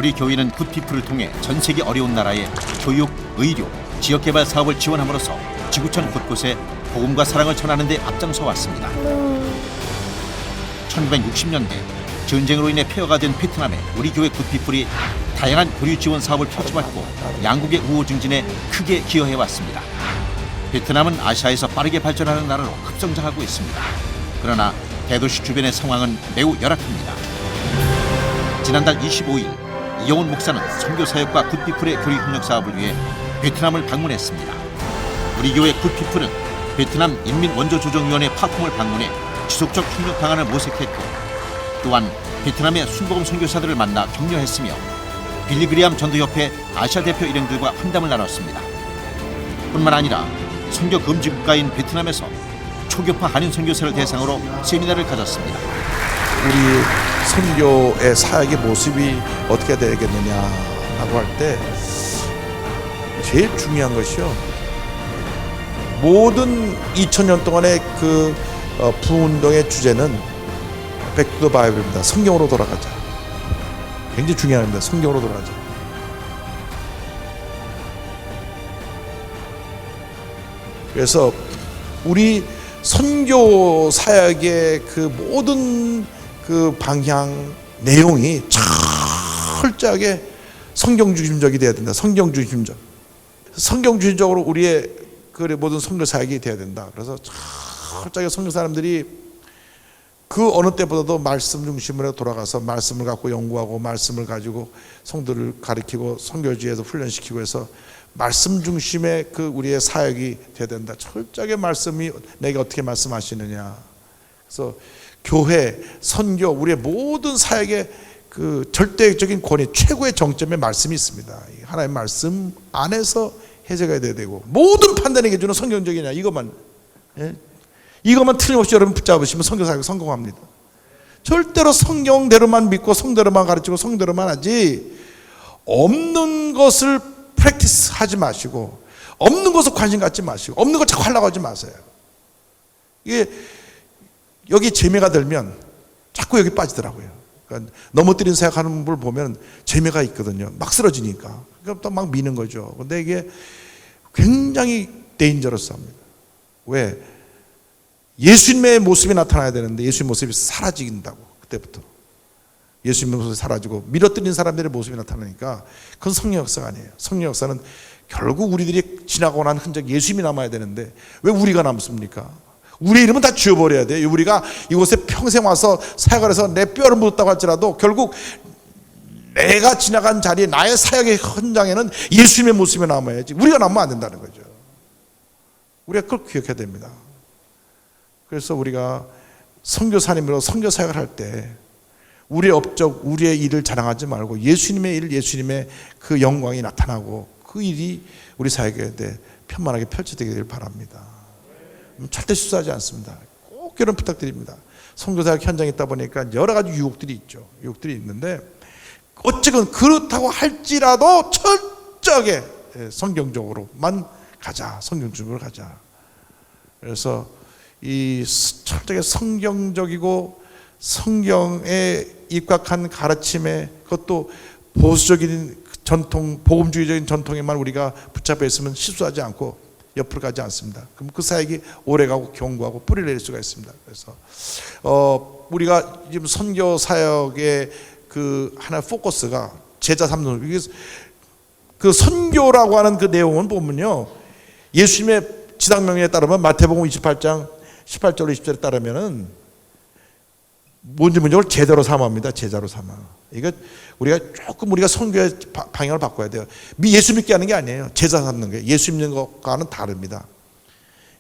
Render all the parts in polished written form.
우리 교회는 굿피플을 통해 전 세계 어려운 나라에 교육, 의료, 지역개발 사업을 지원함으로써 지구촌 곳곳에 복음과 사랑을 전하는 데 앞장서 왔습니다. 1960년대 전쟁으로 인해 폐허가 된 베트남에 우리 교회 굿피플이 다양한 교류 지원 사업을 펼쳐왔고 양국의 우호 증진에 크게 기여해 왔습니다. 베트남은 아시아에서 빠르게 발전하는 나라로 급성장하고 있습니다. 그러나 대도시 주변의 상황은 매우 열악합니다. 지난달 25일 이영훈 목사는 선교사역과 굿피플의 교류 협력 사업을 위해 베트남을 방문했습니다. 우리 교회 굿피플은 베트남 인민원조조정위원회 파콩을 방문해 지속적 협력 방안을 모색했고 또한 베트남의 순복음 선교사들을 만나 격려했으며 빌리그리암 전도협회 아시아 대표 일행들과 환담을 나눴습니다. 뿐만 아니라 선교 금지 국가인 베트남에서 초교파 한인 선교사를 대상으로 세미나를 가졌습니다. 우리 선교의 사역의 모습이 어떻게 되겠느냐라고 할 때 제일 중요한 것이요. 모든 2000년 동안의 그 부운동의 주제는 백투더 바이블입니다. 성경으로 돌아가자. 굉장히 중요한 겁니다. 성경으로 돌아가자. 그래서 우리 선교 사역의 그 모든 그 방향 내용이 철저하게 성경 중심적이 돼야 된다. 성경 중심적. 성경 중심적으로 우리의 그 모든 선교 사역이 돼야 된다. 그래서 철저하게 선교 사람들이 그 어느 때보다도 말씀 중심으로 돌아가서 말씀을 갖고 연구하고 말씀을 가지고 성도를 가르치고 선교지에서 훈련시키고 해서 말씀 중심의 그 우리의 사역이 돼야 된다. 철저하게 말씀이 내게 어떻게 말씀하시느냐. 그래서 교회, 선교, 우리의 모든 사역의 그 절대적인 권위, 최고의 정점에 말씀이 있습니다. 하나님의 말씀 안에서 해석해야 되고 모든 판단에게 주는 성경적이냐 이것만 이것만 틀림없이 여러분 붙잡으시면 선교 사역이 성공합니다. 절대로 성경대로만 믿고 성대로만 가르치고 성대로만 하지 없는 것을 프랙티스 하지 마시고 없는 것을 관심 갖지 마시고 없는 걸 자꾸 하려고 하지 마세요. 이게 여기 재미가 들면 자꾸 여기 빠지더라고요. 그러니까 넘어뜨린 생각하는 분 보면 재미가 있거든요. 막 쓰러지니까. 그럼 또 막 미는 거죠. 근데 이게 굉장히 데인저러스합니다. 왜? 예수님의 모습이 나타나야 되는데 예수님의 모습이 사라진다고. 그때부터 예수님의 모습이 사라지고 밀어뜨린 사람들의 모습이 나타나니까 그건 성령 역사가 아니에요. 성령 역사는 결국 우리들이 지나고 난 흔적 예수님이 남아야 되는데 왜 우리가 남습니까? 우리 이름은 다 지워버려야 돼요. 우리가 이곳에 평생 와서 사역을 해서 내 뼈를 묻었다고 할지라도 결국 내가 지나간 자리에 나의 사역의 현장에는 예수님의 모습이 남아야지 우리가 남으면 안 된다는 거죠. 우리가 그걸 기억해야 됩니다. 그래서 우리가 선교사님으로 선교 사역을 할 때 우리의 업적, 우리의 일을 자랑하지 말고 예수님의 일, 예수님의 그 영광이 나타나고 그 일이 우리 사역에 편만하게 펼쳐지길 바랍니다. 절대 실수하지 않습니다. 꼭 결혼 부탁드립니다. 선교사역 현장에 있다 보니까 여러 가지 유혹들이 있죠. 유혹들이 있는데 어쨌든 그렇다고 할지라도 철저하게 성경적으로만 가자. 성경적으로 가자. 그래서 이 철저하게 성경적이고 성경에 입각한 가르침에 그것도 보수적인 전통, 복음주의적인 전통에만 우리가 붙잡혀 있으면 실수하지 않고 옆으로 가지 않습니다. 그럼 그 사역이 오래가고 견고하고 뿌리를 내릴 수가 있습니다. 그래서 우리가 지금 선교 사역의 그 하나의 포커스가 제자 삼는 이게 그 선교라고 하는 그 내용은 보면요 예수님의 지상명령에 따르면 마태복음 28장 18절 20절에 따르면은 뭔지 문제를 제대로 삼아합니다. 제자로 삼아. 이거 우리가 선교의 방향을 바꿔야 돼요. 예수 믿게 하는 게 아니에요. 제자 삼는 거예요. 예수 믿는 것과는 다릅니다.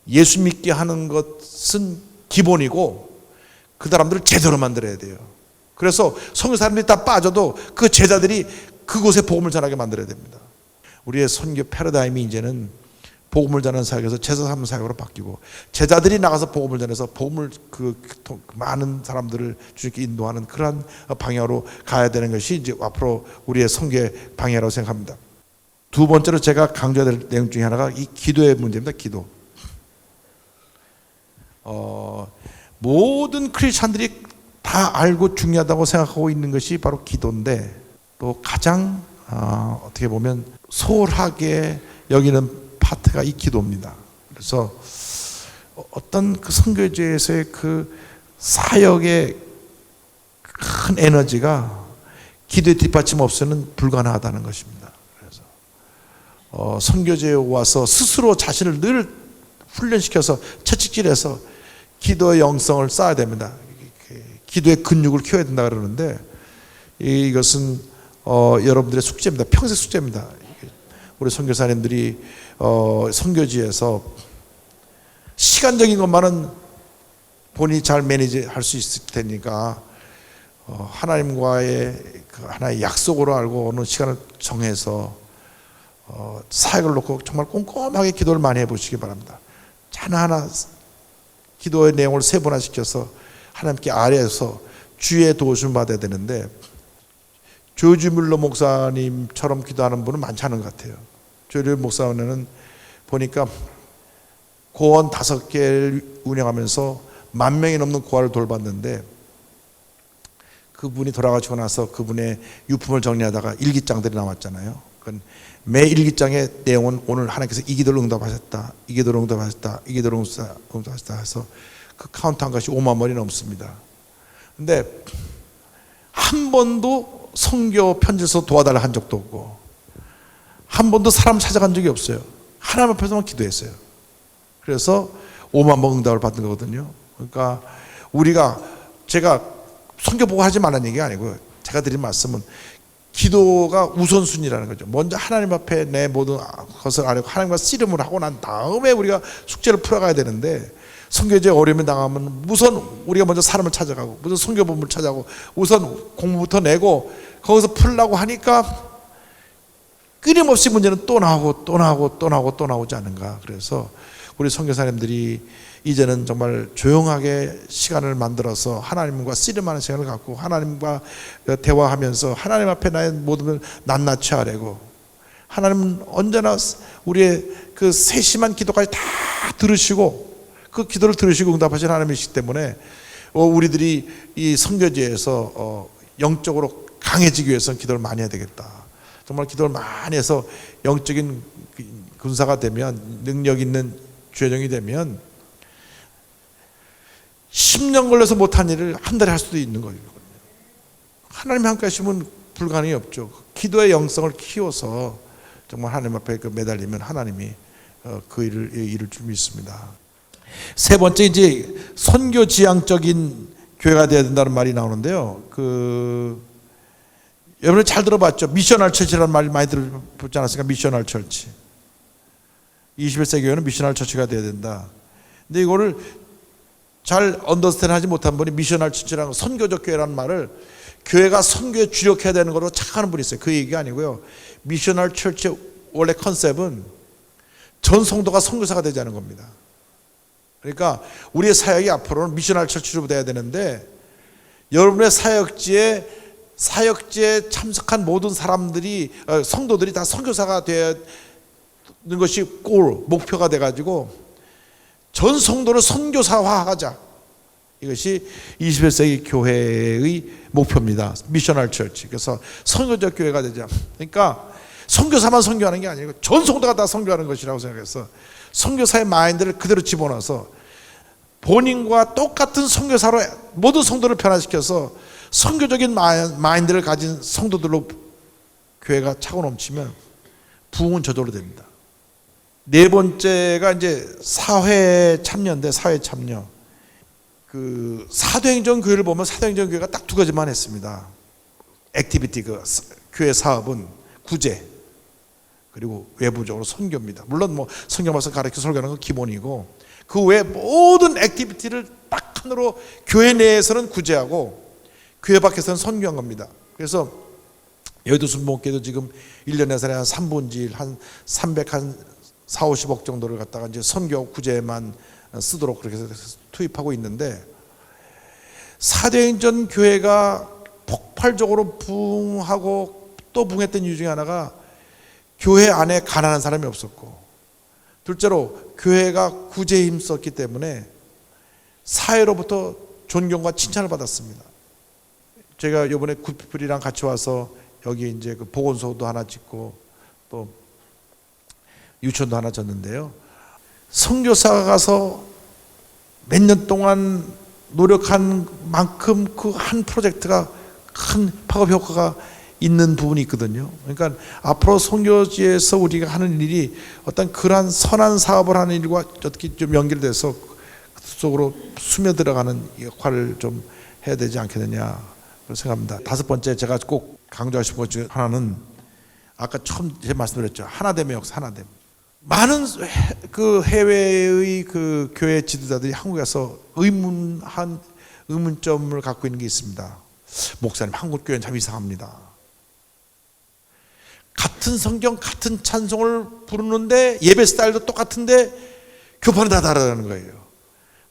예수 믿게 하는 것은 기본이고 그 사람들을 제대로 만들어야 돼요. 그래서 선교 사람들이 다 빠져도 그 제자들이 그곳에 복음을 전하게 만들어야 됩니다. 우리의 선교 패러다임이 이제는 복음을 전하는 사역에서 제자 삼는 사역으로 바뀌고 제자들이 나가서 복음을 전해서 복음을 많은 사람들을 주님께 인도하는 그러한 방향으로 가야 되는 것이 이제 앞으로 우리의 선교의 방향이라고 생각합니다. 두 번째로 제가 강조해야 될 내용 중에 하나가 이 기도의 문제입니다. 기도. 모든 크리스찬들이 다 알고 중요하다고 생각하고 있는 것이 바로 기도인데 또 가장 어떻게 보면 소홀하게 여기는 파트가 이 기도입니다. 그래서 어떤 그 선교지에서의 그 사역의 큰 에너지가 기도의 뒷받침 없이는 불가능하다는 것입니다. 그래서 선교지에 와서 스스로 자신을 늘 훈련시켜서 채찍질해서 기도의 영성을 쌓아야 됩니다. 기도의 근육을 키워야 된다 그러는데 이것은 여러분들의 숙제입니다. 평생 숙제입니다. 우리 선교사님들이 선교지에서 시간적인 것만은 본인이 잘 매니지할 수 있을 테니까 하나님과의 그 하나의 약속으로 알고 어느 시간을 정해서 사역을 놓고 정말 꼼꼼하게 기도를 많이 해보시기 바랍니다. 하나하나 기도의 내용을 세분화시켜서 하나님께 아뢰어서 주의 도우심을 받아야 되는데 조지 뮬러 목사님처럼 기도하는 분은 많지 않은 것 같아요. 조지 목사는 보니까 고원 5개를 운영하면서 10,000명이 넘는 고아를 돌봤는데 그분이 돌아가시고 나서 그분의 유품을 정리하다가 일기장들이 나왔잖아요. 매 일기장의 내용은 오늘 하나님께서 이 기도를 응답하셨다, 이 기도를 응답하셨다, 이 기도를 응답하셨다 해서 그 카운트한 것이 5만 번이 넘습니다. 근데 한 번도 선교 편지에서 도와달라 한 적도 없고 한 번도 사람 찾아간 적이 없어요. 하나님 앞에서만 기도했어요. 그래서 5만 번 응답을 받은 거거든요. 그러니까 제가 선교 보고 하지 말라는 얘기가 아니고요. 제가 드린 말씀은 기도가 우선순위라는 거죠. 먼저 하나님 앞에 내 모든 것을 아뢰고 하나님과 씨름을 하고 난 다음에 우리가 숙제를 풀어가야 되는데 선교지에 어려움이 당하면 우선 우리가 먼저 사람을 찾아가고 무슨 선교본부를 찾아가고 우선 공부부터 내고 거기서 풀려고 하니까 끊임없이 문제는 또 나오지 않는가. 그래서 우리 선교사님들이 이제는 정말 조용하게 시간을 만들어서 하나님과 씨름하는 시간을 갖고 하나님과 대화하면서 하나님 앞에 나의 모든 걸 낱낱이 아뢰고 하나님은 언제나 우리의 그 세심한 기도까지 다 들으시고 그 기도를 들으시고 응답하신 하나님이시기 때문에 우리들이 이 선교지에서 영적으로 강해지기 위해서는 기도를 많이 해야 되겠다. 정말 기도를 많이 해서 영적인 군사가 되면 능력 있는 주여정이 되면 10년 걸려서 못한 일을 한 달에 할 수도 있는 거예요. 하나님이 함께 하시면 불가능이 없죠. 기도의 영성을 키워서 정말 하나님 앞에 매달리면 하나님이 그 일을 이룰 줄 믿습니다. 세 번째 이제 선교 지향적인 교회가 되어야 된다는 말이 나오는데요. 여러분 잘 들어봤죠? 미셔널 처치라는 말 많이 들어보지 않았습니까? 미셔널 처치. 21세기 교회는 미셔널 처치가 되어야 된다. 근데 이거를 잘 언더스탠 하지 못한 분이 미셔널 처치라는 선교적 교회라는 말을 교회가 선교에 주력해야 되는 거로 착각하는 분이 있어요. 그 얘기가 아니고요. 미셔널 처치의 원래 컨셉은 전 성도가 선교사가 되자는 겁니다. 그러니까 우리의 사역이 앞으로는 미셔널 처치로 돼야 되는데 여러분의 사역지에 참석한 모든 사람들이 성도들이 다 선교사가 되는 것이 목표가 돼가지고 전 성도를 선교사화하자. 이것이 21세기 교회의 목표입니다. 미셔널 처치. 그래서 선교적 교회가 되자. 그러니까 선교사만 선교하는 게 아니고 전 성도가 다 선교하는 것이라고 생각해서 선교사의 마인드를 그대로 집어넣어서 본인과 똑같은 선교사로 모든 성도를 변화시켜서 선교적인 마인드를 가진 성도들로 교회가 차고 넘치면 부흥은 저절로 됩니다. 네 번째가 이제 사회 참여인데 사회 참여. 사도행전 교회를 보면 사도행전 교회가 딱 2가지만 했습니다. 액티비티, 교회 사업은 구제 그리고 외부적으로 선교입니다. 물론 성경 말씀 가르쳐 설교하는 건 기본이고 그 외 모든 액티비티를 딱 하나로 교회 내에서는 구제하고 교회 밖에서는 선교한 겁니다. 그래서 여의도 순복음교회도 지금 1년 예산에 한 3분지 한 4,50억 정도를 갖다가 이제 선교 구제만 쓰도록 그렇게 해서 투입하고 있는데 사도행전 교회가 폭발적으로 부흥하고 또 부흥했던 이유 중에 하나가 교회 안에 가난한 사람이 없었고 둘째로 교회가 구제에 힘썼기 때문에 사회로부터 존경과 칭찬을 받았습니다. 제가 이번에 굿피플이랑 같이 와서 여기 이제 그 보건소도 하나 짓고 또 유치원도 하나 졌는데요. 선교사가 가서 몇 년 동안 노력한 만큼 그 한 프로젝트가 큰 파급 효과가 있는 부분이 있거든요. 그러니까 앞으로 선교지에서 우리가 하는 일이 어떤 그러한 선한 사업을 하는 일과 어떻게 좀 연결돼서 그 속으로 스며들어가는 역할을 좀 해야 되지 않겠느냐 생각합니다. 다섯 번째 제가 꼭 강조하고 싶은 것 중 하나는 아까 처음 제가 말씀드렸죠. 하나됨의 역사, 하나됨. 많은 그 해외의 그 교회 지도자들이 한국에 와서 의문점을 갖고 있는 게 있습니다. 목사님, 한국 교회는 참 이상합니다. 같은 성경, 같은 찬송을 부르는데 예배 스타일도 똑같은데 교파는 다 다르다는 거예요.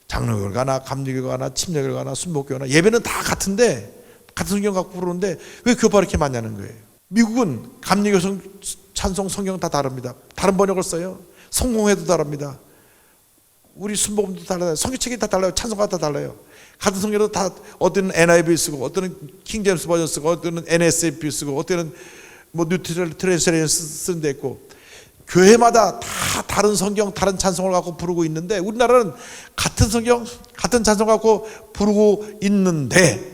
장로교를 가나 감리교를 가나 침례교를 가나 순복교를 가나 예배는 다 같은데 같은 성경 갖고 부르는데 왜 교파가 이렇게 많냐는 거예요. 미국은 감리교 찬송 성경 다 다릅니다. 다른 번역을 써요. 성공회도 다릅니다. 우리 순복음도 달라요. 성경책이 다 달라요. 찬송가 다 달라요. 같은 성경도 다 어떤 NIV 쓰고 어떤 킹제임스 버전 쓰고 어떤 NSFP 쓰고 어떤 뭐 뉴트럴 트랜스레이션 쓰는 데 있고 교회마다 다 다른 성경 다른 찬송을 갖고 부르고 있는데 우리나라는 같은 성경 같은 찬송 갖고 부르고 있는데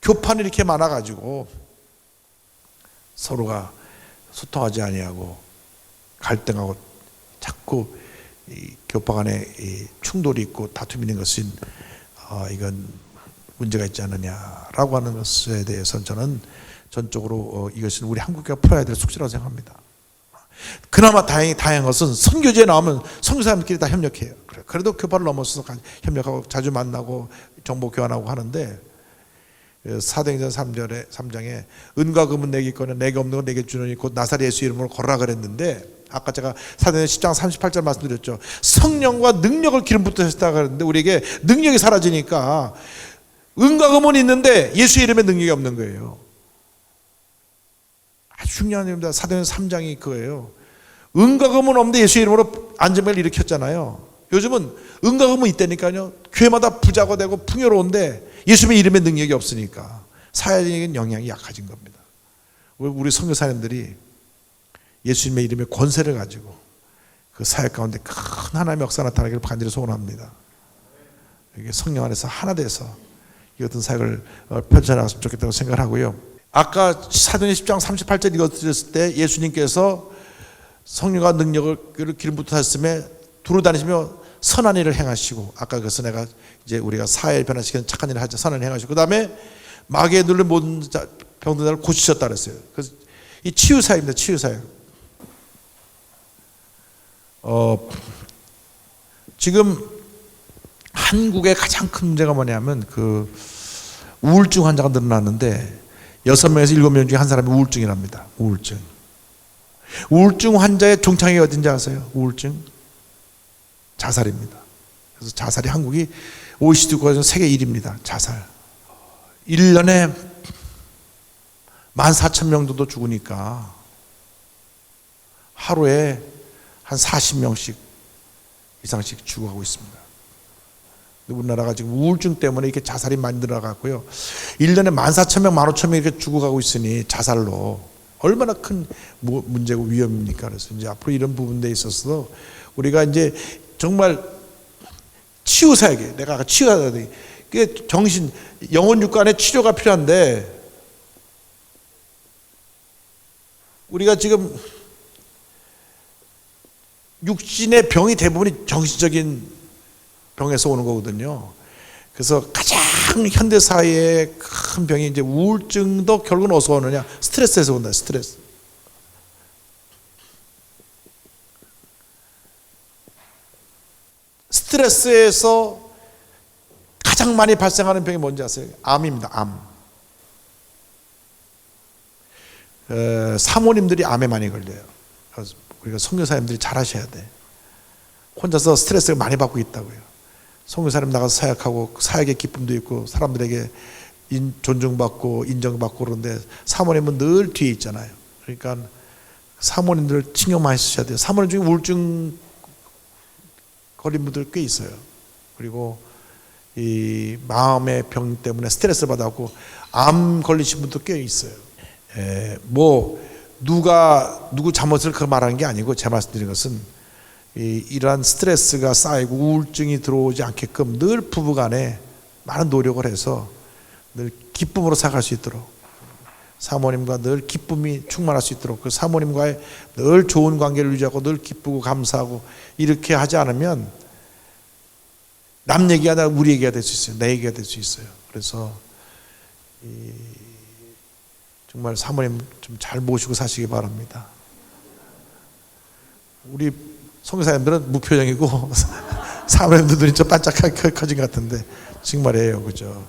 교판이 이렇게 많아가지고 서로가 소통하지 아니하고 갈등하고 자꾸 이 교파 간에 이 충돌이 있고 다툼이 있는 것은 이건 문제가 있지 않느냐라고 하는 것에 대해서는 저는 전적으로 이것은 우리 한국교회가 풀어야 될 숙제라고 생각합니다. 그나마 다행한 것은 선교지에 나오면 선교사님들끼리 다 협력해요. 그래도 교파를 넘어서서 협력하고 자주 만나고 정보 교환하고 하는데 사도행전 3장에 은과 금은 내게 있거나 내게 없는 건 내게 주노니 곧 나사렛 예수 이름으로 걸으라 그랬는데 아까 제가 사도행전 10장 38절 말씀드렸죠. 성령과 능력을 기름 붓으셨다 그랬는데 우리에게 능력이 사라지니까 은과 금은 있는데 예수 이름에 능력이 없는 거예요. 아주 중요한 일입니다. 사도행전 3장이 그거예요. 은과 금은 없는데 예수 이름으로 안전벨을 일으켰잖아요. 요즘은 은과 금은 있다니까요. 교회마다 부자가 되고 풍요로운데 예수님의 이름에 능력이 없으니까 사회적인 영향이 약해진 겁니다. 우리 선교사님들이 예수님의 이름의 권세를 가지고 그 사회 가운데 큰 하나님의 역사 나타나기를 간절히 소원합니다. 이게 성령 안에서 하나 돼서 이 어떤 사역을 펼쳐나갔으면 좋겠다고 생각을 하고요. 아까 사도행전 10장 38절 읽어드렸을 때 예수님께서 성령과 능력을 기름 부으셨음에 두루 다니시며 선한 일을 행하시고 아까 그래서 내가 이제 우리가 사회를 변화시키는 착한 일을 하자 선한 일을 행하시고 그 다음에 마귀에 눌린 모든 병든 자를 고치셨다 그랬어요. 그래서 이 치유사역입니다. 치유사역. 지금 한국의 가장 큰 문제가 뭐냐면 그 우울증 환자가 늘어났는데 6명에서 7명 중에 한 사람이 우울증이랍니다. 우울증 환자의 종착이 어딘지 아세요? 우울증? 자살입니다. 그래서 자살이 한국이 OECD 국가에서 세계 1위입니다. 자살. 1년에 14,000명 정도 죽으니까 하루에 한 40명씩 이상씩 죽어가고 있습니다. 우리나라가 지금 우울증 때문에 이렇게 자살이 많이 늘어나갔고요. 1년에 14,000명, 15,000명 이렇게 죽어가고 있으니 자살로 얼마나 큰 문제고 위험입니까? 그래서 이제 앞으로 이런 부분에 있어서 우리가 이제 정말 치유사역에 내가 아까 치유하다 그게 정신 영혼 육간의 치료가 필요한데 우리가 지금 육신의 병이 대부분이 정신적인 병에서 오는 거거든요. 그래서 가장 현대 사회의 큰 병이 이제 우울증도 결국은 어디서 오느냐? 스트레스에서 온다. 스트레스. 스트레스에서 가장 많이 발생하는 병이 뭔지 아세요? 암입니다. 암. 사모님들이 암에 많이 걸려요. 그래서 우리가 선교사님들이 잘 하셔야 돼. 혼자서 스트레스를 많이 받고 있다고요. 선교사님 나가서 사역하고 사역의 기쁨도 있고 사람들에게 존중받고 인정받고 그러는데 사모님은 늘 뒤에 있잖아요. 그러니까 사모님들 신경 많이 쓰셔야 돼요. 사모님 중에 우울증 걸린 분들 꽤 있어요. 그리고 이 마음의 병 때문에 스트레스를 받아갖고 암 걸리신 분도 꽤 있어요. 뭐 누구 잘못을 그 말하는 게 아니고, 제 말씀드린 것은 이러한 스트레스가 쌓이고 우울증이 들어오지 않게끔 늘 부부간에 많은 노력을 해서 늘 기쁨으로 살아갈 수 있도록, 사모님과 늘 기쁨이 충만할 수 있도록, 그 사모님과의 늘 좋은 관계를 유지하고 늘 기쁘고 감사하고, 이렇게 하지 않으면 남 얘기가 아니라 우리 얘기가 될 수 있어요. 내 얘기가 될 수 있어요. 그래서 정말 사모님 좀 잘 모시고 사시기 바랍니다. 우리 선교사님들은 무표정이고 사모님들 눈이 좀 반짝하게 커진 것 같은데 정말이에요, 그죠?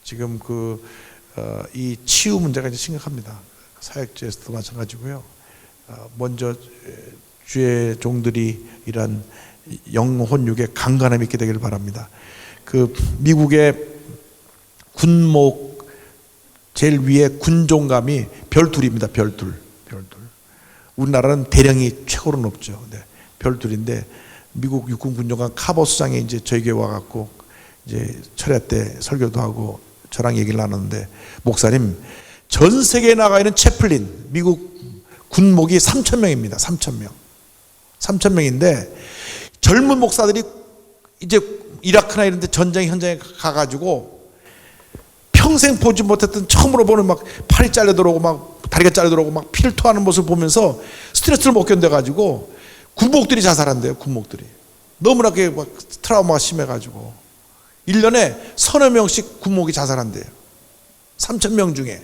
지금 이 치유 문제가 이제 심각합니다. 사역지에서도 마찬가지고요. 먼저 주의 종들이 이런 영혼육에 강건함이 있게 되기를 바랍니다. 미국의 군목 제일 위에 군종감이 별둘입니다. 별둘. 우리나라는 대령이 최고로 높죠. 네, 별둘인데 미국 육군 군종감 카버 수장이 이제 저희 교회 와갖고 이제 철야 때 설교도 하고 저랑 얘기를 나눴는데, 목사님, 전 세계에 나가 있는 채플린 미국 군목이 3,000명입니다. 3,000명인데 젊은 목사들이 이제 이라크나 이런 데 전쟁 현장에 가가지고 평생 보지 못했던 처음으로 보는 막 팔이 잘려 들어오고 막 다리가 잘려 들어오고 막 피를 토하는 모습을 보면서 스트레스를 못 견뎌가지고 군목들이 자살한대요. 군목들이 너무나 그게 막 트라우마가 심해가지고 1년에 서너 명씩 군목이 자살한대요. 3,000명 중에.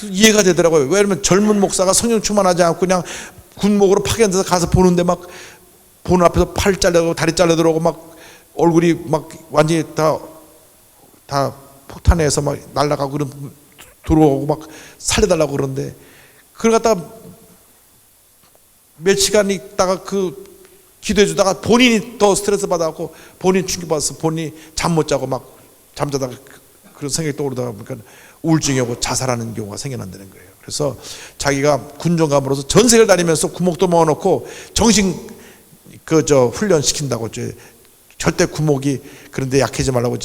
이해가 되더라고요. 왜냐면 젊은 목사가 성령 충만하지 않고 그냥 군목으로 파견돼서 가서 보는데 막 보는 앞에서 팔 잘려고 다리 잘려 들어오고 막 얼굴이 막 완전히 다 폭탄에서 막 날아가고 그런 들어오고 막 살려달라고 그러는데, 그걸 갖다가 몇 시간 있다가 기도해 주다가 본인이 더 스트레스 받아갖고 본인이 충격받아서 본인이 잠 못 자고 막 잠자다가 그런 생각이 떠오르다가 보니까 우울증이 오고 자살하는 경우가 생겨난다는 거예요. 그래서 자기가 군종감으로서 전 세계를 다니면서 구목도 모아놓고 정신 훈련시킨다고, 절대 구목이 그런데 약해지지 말라고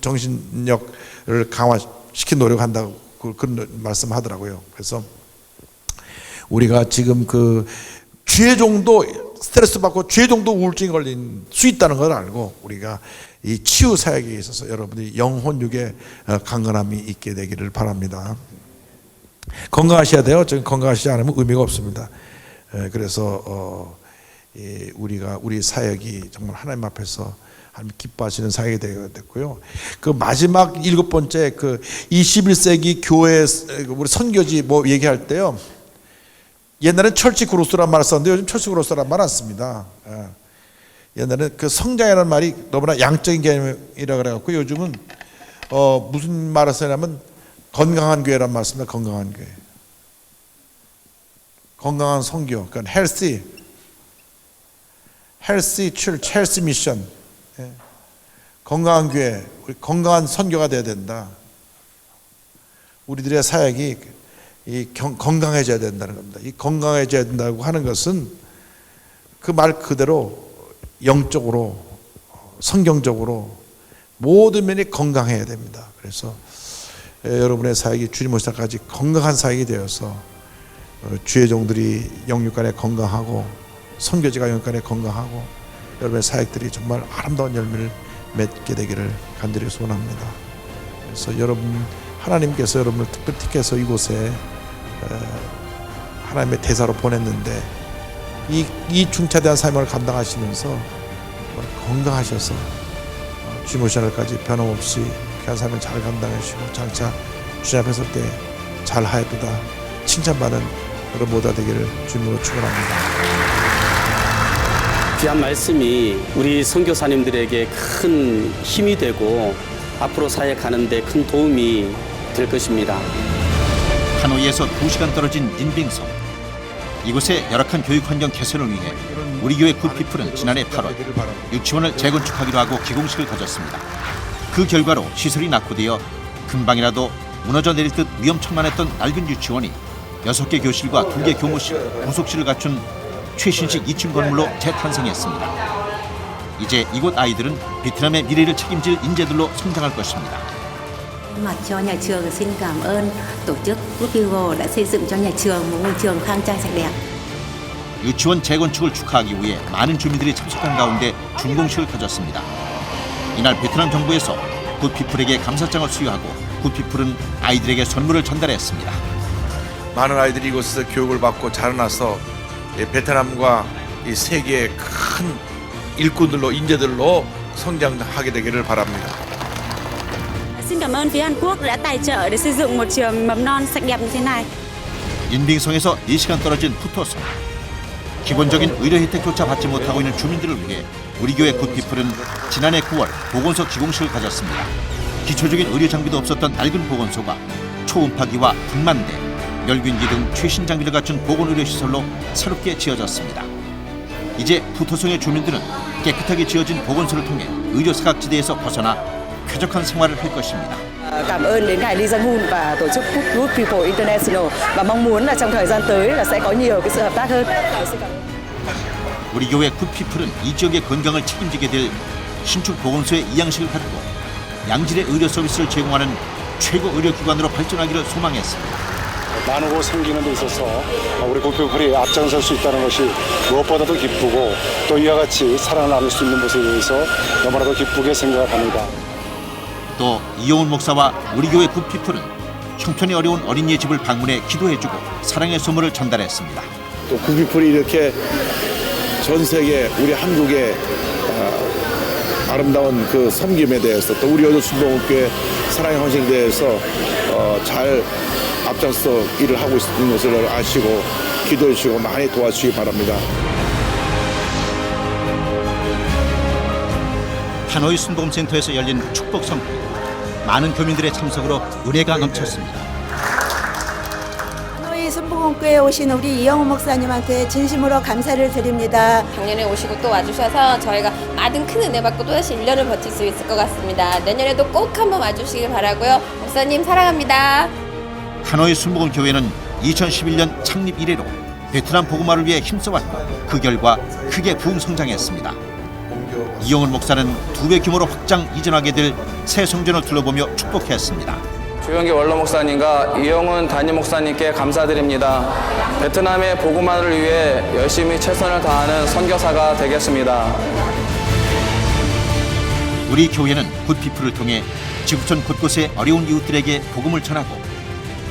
정신력을 강화시킨 노력한다고 그런 말씀하더라고요. 그래서 우리가 지금 주의 종도 스트레스 받고 주의 종도 우울증이 걸린 수 있다는 걸 알고, 우리가 이 치유 사역에 있어서 여러분이 영혼육에 강건함이 있게 되기를 바랍니다. 건강하셔야 돼요. 건강하시지 않으면 의미가 없습니다. 그래서 우리 사역이 정말 하나님 앞에서 하나님 기뻐하시는 사역이 됐고요. 마지막 7번째 21세기 교회 우리 선교지 뭐 얘기할 때요, 옛날엔 철치 그로스란 말을 썼는데 요즘 철치 그로스란 말 안 씁니다. 옛날에는 성장이라는 말이 너무나 양적인 개념이라 그래갖고 요즘은 무슨 말을 쓰냐면 건강한 교회란 말을 씁니다. 건강한 교회, 건강한 선교, 그러니까 healthy church, healthy mission. 건강한 교회, 우리 건강한 선교가 돼야 된다. 우리들의 사역이 건강해져야 된다는 겁니다. 이 건강해져야 된다고 하는 것은 그 말 그대로 영적으로, 성경적으로 모든 면이 건강해야 됩니다. 그래서 여러분의 사역이 주님 오실 때까지 건강한 사역이 되어서 주의 종들이 영육간에 건강하고 선교지가 영육간에 건강하고 여러분의 사역들이 정말 아름다운 열매를 맺게 되기를 간절히 소원합니다. 그래서 하나님께서 여러분을 특별히 택해서 이곳에 하나님의 대사로 보냈는데 이 중차대한 사명을 감당하시면서 건강하셔서 주님 오실 날까지 변함없이 귀한 사명을 잘 감당하시고 장차 주님 앞에 설 때 잘하였다 칭찬받는 여러분 모두 되기를 주님으로 축원합니다. 귀한 말씀이 우리 선교사님들에게 큰 힘이 되고 앞으로 사역하는 데 큰 도움이 될 것입니다. 하노이에서 2시간 떨어진 닌빙성. 이곳의 열악한 교육 환경 개선을 위해 우리 교회 굿피플은 지난해 8월 유치원을 재건축하기로 하고 기공식을 가졌습니다. 그 결과로 시설이 낙후되어 금방이라도 무너져 내릴 듯 위험천만했던 낡은 유치원이 6개 교실과 2개 교무실, 부속실을 갖춘 최신식 2층 건물로 재탄생했습니다. 이제 이곳 아이들은 베트남의 미래를 책임질 인재들로 성장할 것입니다. Mặt cho nhà trường xin cảm ơn tổ chức Good People đã xây dựng cho nhà trường một ngôi trường khang trang sạch đẹp. 유치원 재건축을 축하하기 위해 많은 주민들이 참석한 가운데 준공식을 가졌습니다. 이날 베트남 정부에서 굿피플에게 감사장을 수여하고 굿피플은 아이들에게 선물을 전달했습니다. 많은 아이들이 이곳에서 교육을 받고 자라나서 베트남과 이 세계의 큰 일꾼들로 인재들로 성장하게 되기를 바랍니다. Xin cảm ơn phía Hàn Quốc đã tài trợ để xây dựng một trường mầm non sạch đẹp như thế này. 인빙성에서 4시간 떨어진 푸토성. 기본적인 의료 혜택조차 받지 못하고 있는 주민들을 위해 우리 교회 굿피플은 지난해 9월 보건소 기공식을 가졌습니다. 기초적인 의료 장비도 없었던 낡은 보건소가 초음파기와 분만대, 멸균기 등 최신 장비를 갖춘 보건의료시설로 새롭게 지어졌습니다. 이제 푸토성의 주민들은 깨끗하게 지어진 보건소를 통해 의료 사각지대에서 벗어나 쾌적한 생활을 할 것입니다. Cảm ơn đến ngài Lee Jong-un và tổ chức Good People International và mong muốn là trong thời gian tới là sẽ có nhiều cái sự hợp tác hơn. Xin cảm ơn. 우리 교회 굿피플은 이 지역의 건강을 책임지게 될 신축 보건소의 이양식을 갖고 양질의 의료 서비스를 제공하는 최고 의료기관으로 발전하기를 소망했습니다. 나누고 섬기는 데 있어서 우리 굿피플이 앞장설 수 있다는 것이 무엇보다도 기쁘고 또 이와 같이 사랑을 나눌 수 있는 것에 대해서 너무나도 기쁘게 생각합니다. 또 이용훈 목사와 우리 교회 굿피플은 형편이 어려운 어린이의 집을 방문해 기도해주고 사랑의 선물을 전달했습니다. 또 굿피플이 이렇게 전 세계 우리 한국의 아름다운 그 섬김에 대해서 또 우리 어느 순복음교회 사랑의 헌신에 대해서 잘 앞장서 일을 하고 있는 것을 아시고 기도해 주시고 많이 도와주시기 바랍니다. 하노이 순복음센터에서 열린 축복 성회. 많은 교민들의 참석으로 은혜가 넘쳤습니다. 하노이 순복음교회에 오신 우리 이영호 목사님한테 진심으로 감사를 드립니다. 작년에 오시고 또 와주셔서 저희가 많은 큰 은혜 받고 또다시 1년을 버틸 수 있을 것 같습니다. 내년에도 꼭 한번 와주시길 바라고요. 목사님 사랑합니다. 하노이 순복음교회는 2011년 창립 이래로 베트남 복음화를 위해 힘써왔고 그 결과 크게 부흥성장했습니다. 이용훈 목사는 2배 규모로 확장 이전하게 될 새 성전을 둘러보며 축복했습니다. 조영기 원로 목사님과 이용훈 담임 목사님께 감사드립니다. 베트남의 복음화를 위해 열심히 최선을 다하는 선교사가 되겠습니다. 우리 교회는 굿피플을 통해 지구촌 곳곳의 어려운 이웃들에게 복음을 전하고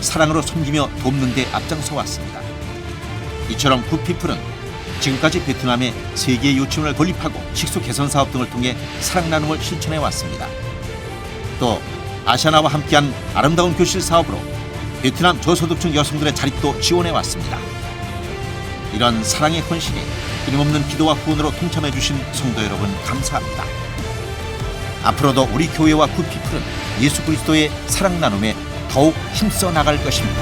사랑으로 섬기며 돕는 데 앞장서 왔습니다. 이처럼 굿피플은 지금까지 베트남에 세계 유치원을 건립하고 식수 개선 사업 등을 통해 사랑 나눔을 실천해 왔습니다. 또 아시아나와 함께한 아름다운 교실 사업으로 베트남 저소득층 여성들의 자립도 지원해 왔습니다. 이런 사랑의 헌신에 끊임없는 기도와 후원으로 동참해 주신 성도 여러분 감사합니다. 앞으로도 우리 교회와 굿피플은 예수 그리스도의 사랑 나눔에 더욱 힘써 나갈 것입니다.